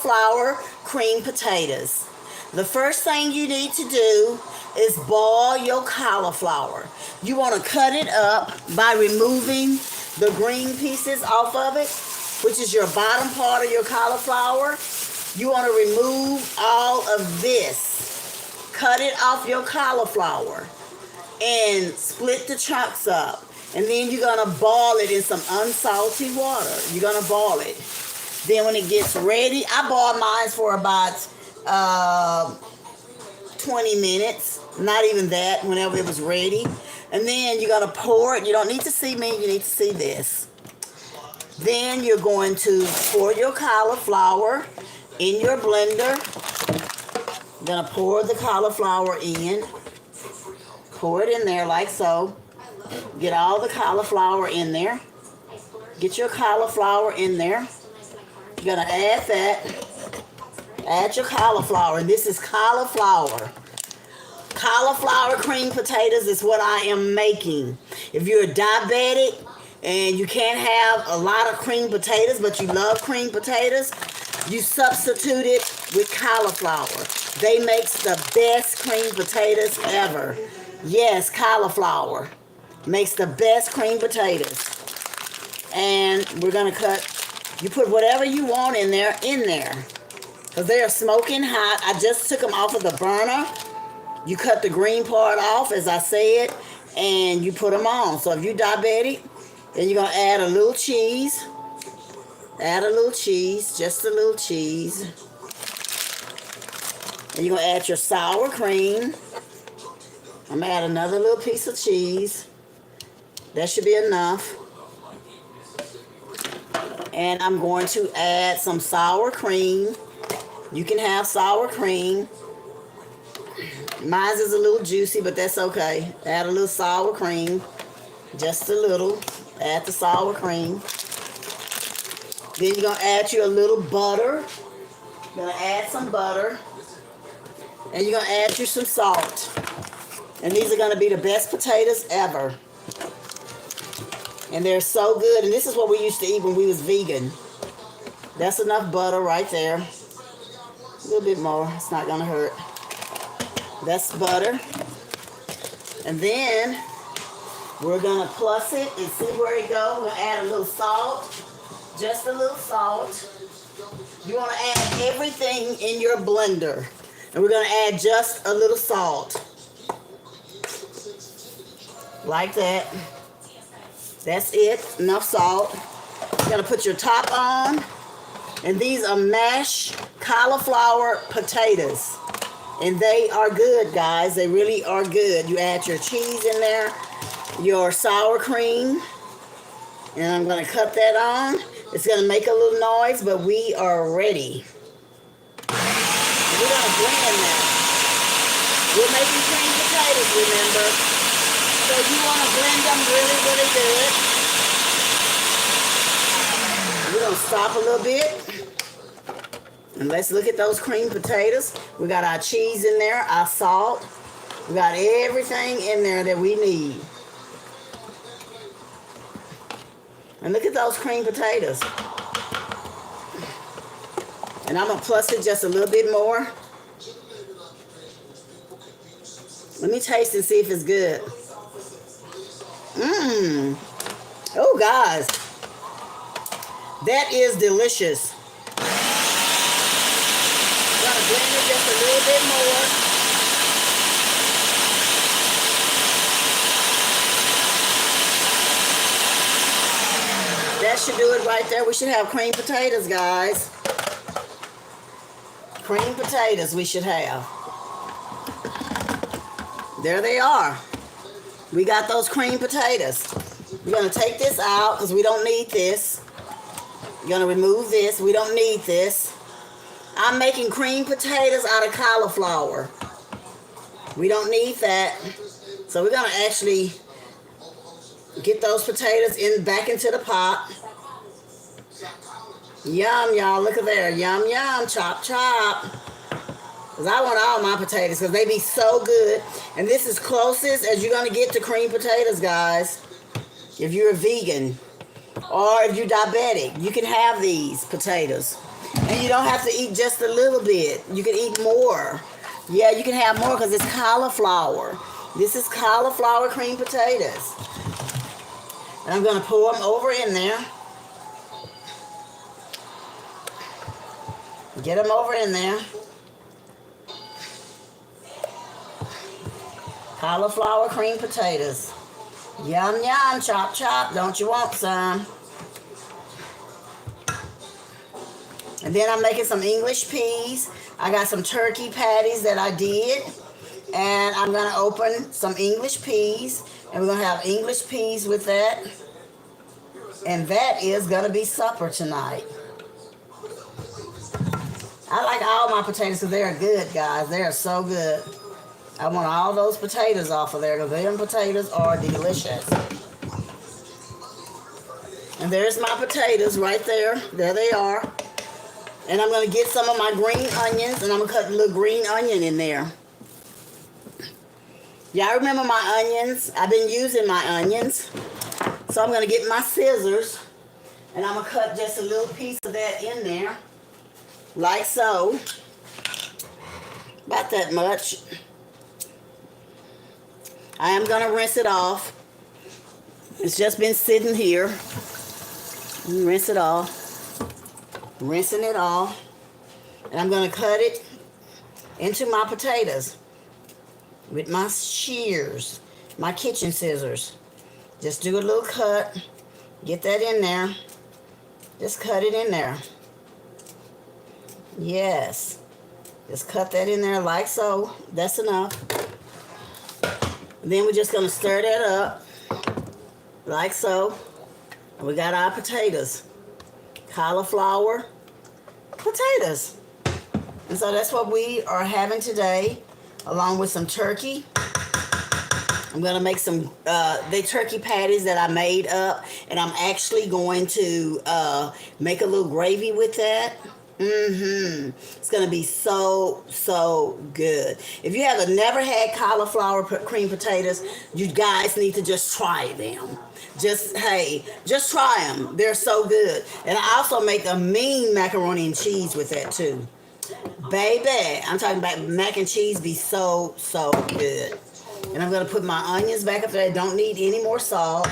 cauliflower cream potatoes. The first thing you need to do is boil your cauliflower. You want to cut it up by removing the green pieces off of it, which is your bottom part of your cauliflower. You want to remove all of this. Cut it off your cauliflower and split the chunks up. And then you're going to boil it in some unsalty water. You're going to boil it. Then when it gets ready, I boiled mine for about 20 minutes. Not even that, whenever it was ready. And then you're going to pour it. You don't need to see me. You need to see this. Then you're going to pour your cauliflower in your blender. You're going to pour the cauliflower in. Pour it in there like so. Get all the cauliflower in there. Get your cauliflower in there. You're going to add that. Add your cauliflower. And this is cauliflower. Cauliflower cream potatoes is what I am making. If you're diabetic and you can't have a lot of cream potatoes, but you love cream potatoes, you substitute it with cauliflower. They makes the best cream potatoes ever. Yes, cauliflower makes the best cream potatoes. And we're going to cut. You put whatever you want in there. Because they are smoking hot. I just took them off of the burner. You cut the green part off, as I said, and you put them on. So if you're diabetic, then you're going to add a little cheese. Add a little cheese, just a little cheese. And you're going to add your sour cream. I'm going to add another little piece of cheese. That should be enough. And I'm going to add some sour cream. You can have sour cream. Mine is a little juicy, but that's okay. Add a little sour cream. Just a little. Add the sour cream. Then you're going to add you a little butter. You're going to add some butter. And you're going to add you some salt. And these are going to be the best potatoes ever. And they're so good. And this is what we used to eat when we was vegan. That's enough butter right there. A little bit more. It's not going to hurt. That's butter. And then we're going to plus it and see where it goes. We're going to add a little salt. Just a little salt. You want to add everything in your blender. And we're going to add just a little salt. Like that. That's it. Enough salt. You're going to put your top on. And these are mashed cauliflower potatoes. And they are good, guys. They really are good. You add your cheese in there. Your sour cream. And I'm going to cut that on. It's going to make a little noise, but we are ready. We're going to blend that. We're making cream potatoes, remember? So you want to blend them really, really good. We're going to stop a little bit. And let's look at those cream potatoes. We got our cheese in there, our salt. We got everything in there that we need. And look at those cream potatoes. And I'm going to plus it just a little bit more. Let me taste and see if it's good. Oh, guys. That is delicious. I'm going to blend it just a little bit more. That should do it right there. We should have cream potatoes, guys. Cream potatoes we should have. There they are. We got those cream potatoes. We're going to take this out because we don't need this. We're going to remove this. We don't need this. I'm making cream potatoes out of cauliflower. We don't need that. So we're going to actually get those potatoes back into the pot. Yum, y'all. Look at there. Yum, yum. Chop, chop. Because I want all my potatoes because they be so good. And this is closest as you're going to get to cream potatoes, guys. If you're a vegan or if you're diabetic, you can have these potatoes. And you don't have to eat just a little bit. You can eat more. Yeah, you can have more because it's cauliflower. This is cauliflower cream potatoes. And I'm going to pour them over in there. Get them over in there. Cauliflower cream potatoes. Yum, yum, chop, chop. Don't you want some? And then I'm making some English peas. I got some turkey patties that I did. And I'm going to open some English peas. And we're going to have English peas with that. And that is going to be supper tonight. I like all my potatoes because they're good, guys. They are so good. I want all those potatoes off of there because them potatoes are delicious. And there's my potatoes right there. There they are. And I'm going to get some of my green onions and I'm going to cut a little green onion in there. Y'all remember my onions? I've been using my onions. So I'm going to get my scissors and I'm going to cut just a little piece of that in there. Like so. About that much. I am going to rinse it off. It's just been sitting here. Rinse it off. Rinsing it off. And I'm going to cut it into my potatoes with my shears, my kitchen scissors. Just do a little cut. Get that in there. Just cut it in there. Yes. Just cut that in there like so. That's enough. Then we're just going to stir that up like so. And we got our potatoes. Cauliflower potatoes. And so that's what we are having today, along with some turkey. I'm going to make some the turkey patties that I made up. And I'm actually going to make a little gravy with that. It's going to be so, so good. If you have never had cauliflower cream potatoes, you guys need to just try them. Just try them. They're so good. And I also make a mean macaroni and cheese with that too. Baby, I'm talking about mac and cheese be so, so good. And I'm going to put my onions back up there. I don't need any more salt.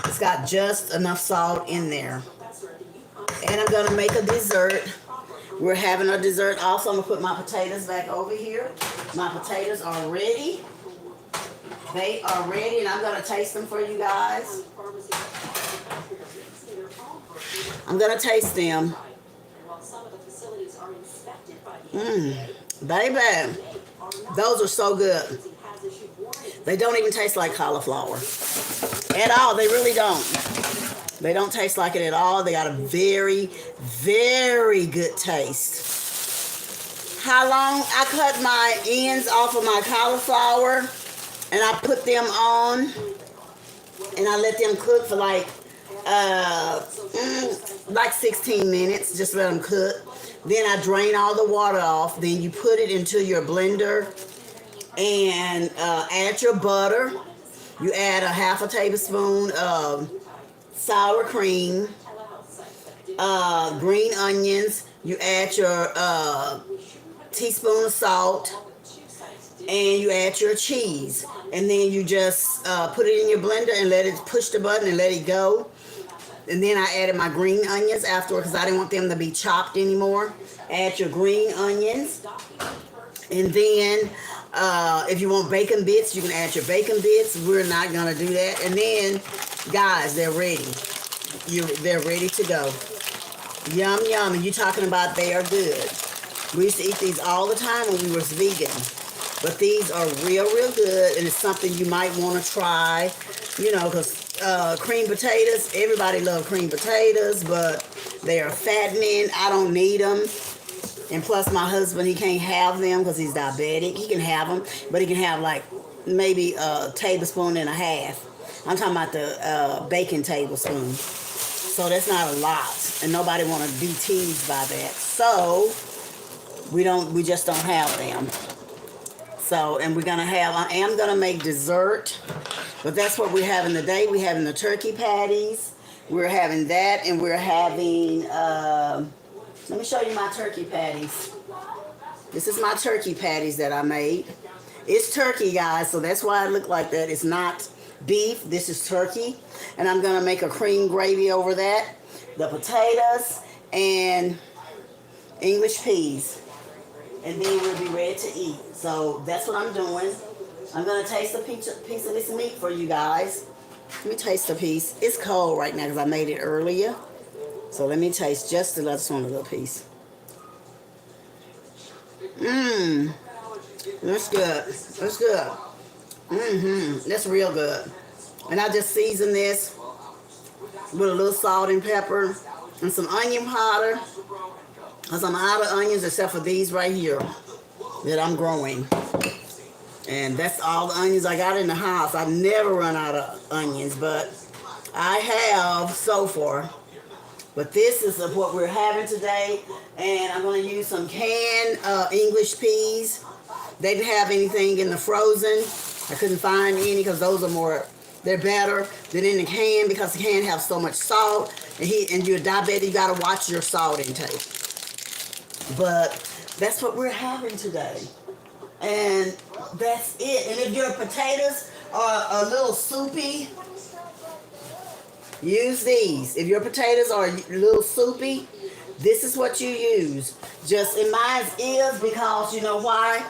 It's got just enough salt in there. And I'm going to make a dessert. We're having a dessert also. I'm going to put my potatoes back over here. My potatoes are ready. They are ready, and I'm going to taste them for you guys. I'm going to taste them. Baby, those are so good. They don't even taste like cauliflower at all. They really don't. They don't taste like it at all. They got a very, very good taste. How long I cut my ends off of my cauliflower and I put them on and I let them cook for like 16 minutes. Just let them cook. Then I drain all the water off. Then you put it into your blender and add your butter. You add a half a tablespoon of sour cream, green onions. You add your teaspoon of salt, and you add your cheese. And then you just put it in your blender and let it push the button and let it go. And then I added my green onions afterward because I didn't want them to be chopped anymore. Add your green onions. And then if you want bacon bits, you can add your bacon bits. We're not going to do that. And then, guys, they're ready. They're ready to go. Yum, yum. And you're talking about they are good. We used to eat these all the time when we was vegan. But these are real, real good. And it's something you might want to try. You know, because cream potatoes, everybody loves cream potatoes. But they are fattening. I don't need them. And plus my husband, he can't have them because he's diabetic. He can have them, but he can have like maybe a tablespoon and a half. I'm talking about the bacon tablespoon. So that's not a lot. And nobody want to be teased by that. So we just don't have them. So, and I am going to make dessert. But that's what we're having today. We're having the turkey patties. We're having that, and we're having Let me show you my turkey patties. This is my turkey patties that I made. It's turkey, guys, so that's why it looked like that. It's not beef. This is turkey. And I'm going to make a cream gravy over that. The potatoes and English peas. And then we'll be ready to eat. So that's what I'm doing. I'm going to taste a piece of this meat for you guys. Let me taste a piece. It's cold right now because I made it earlier. So let me taste just a little piece. Mmm. That's good. That's good. That's real good. And I just season this with a little salt and pepper and some onion powder. Because I'm out of onions except for these right here that I'm growing. And that's all the onions I got in the house. I never run out of onions, but I have so far. But this is what we're having today. And I'm going to use some canned English peas. They didn't have anything in the frozen. I couldn't find any because those are they're better than in the can because the can have so much salt. And you're diabetic, you got to watch your salt intake. But that's what we're having today. And that's it. And if your potatoes are a little soupy, use these. If your potatoes are a little soupy, this is what you use. Just in mine is because you know why?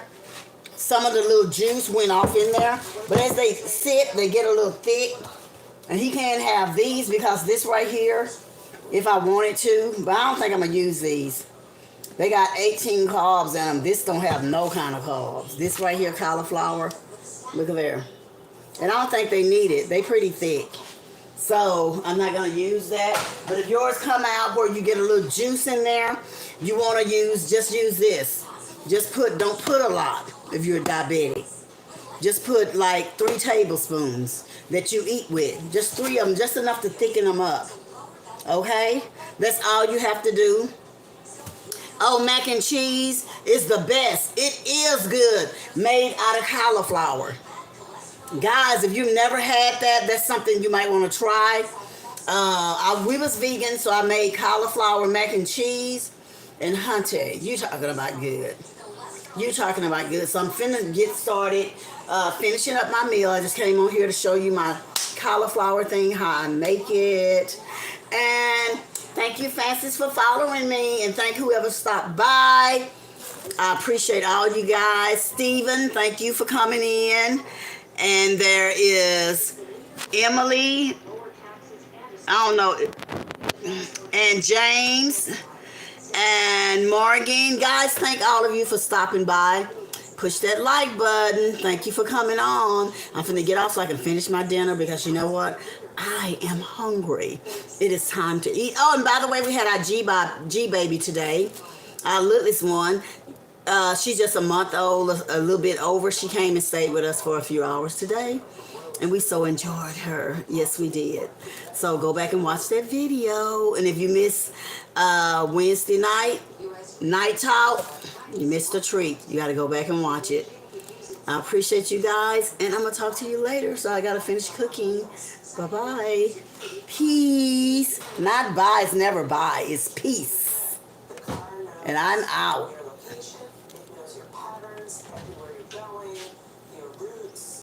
Some of the little juice went off in there. But as they sit, they get a little thick. And he can't have these because this right here, if I wanted to, but I don't think I'm going to use these. They got 18 carbs in them. This don't have no kind of carbs. This right here, cauliflower, look at there. And I don't think they need it. They pretty thick. So I'm not going to use that. But if yours come out where you get a little juice in there, you want to just use this. Don't put a lot if you're diabetic. Just put like 3 tablespoons that you eat with. Just 3 of them, just enough to thicken them up. Okay? That's all you have to do. Oh, mac and cheese is the best. It is good. Made out of cauliflower. Guys, if you've never had that, that's something you might want to try. We was vegan, so I made cauliflower mac and cheese. And Hunter, you talking about good. You talking about good. So I'm finna get started finishing up my meal. I just came on here to show you my cauliflower thing, how I make it. And thank you, Francis, for following me. And thank whoever stopped by. I appreciate all you guys. Stephen, thank you for coming in. And there is Emily. I don't know. And James. And Morgan. Guys, thank all of you for stopping by. Push that like button. Thank you for coming on. I'm finna get off so I can finish my dinner because you know what? I am hungry. It is time to eat. Oh, and by the way, we had our G baby today. Our littlest one. She's just a month old, a little bit over. She came and stayed with us for a few hours today. And we so enjoyed her. Yes, we did. So go back and watch that video. And if you miss Wednesday night talk, you missed a treat. You got to go back and watch it. I appreciate you guys. And I'm going to talk to you later. So I got to finish cooking. Bye-bye. Peace. Not bye. It's never bye. It's peace. And I'm out.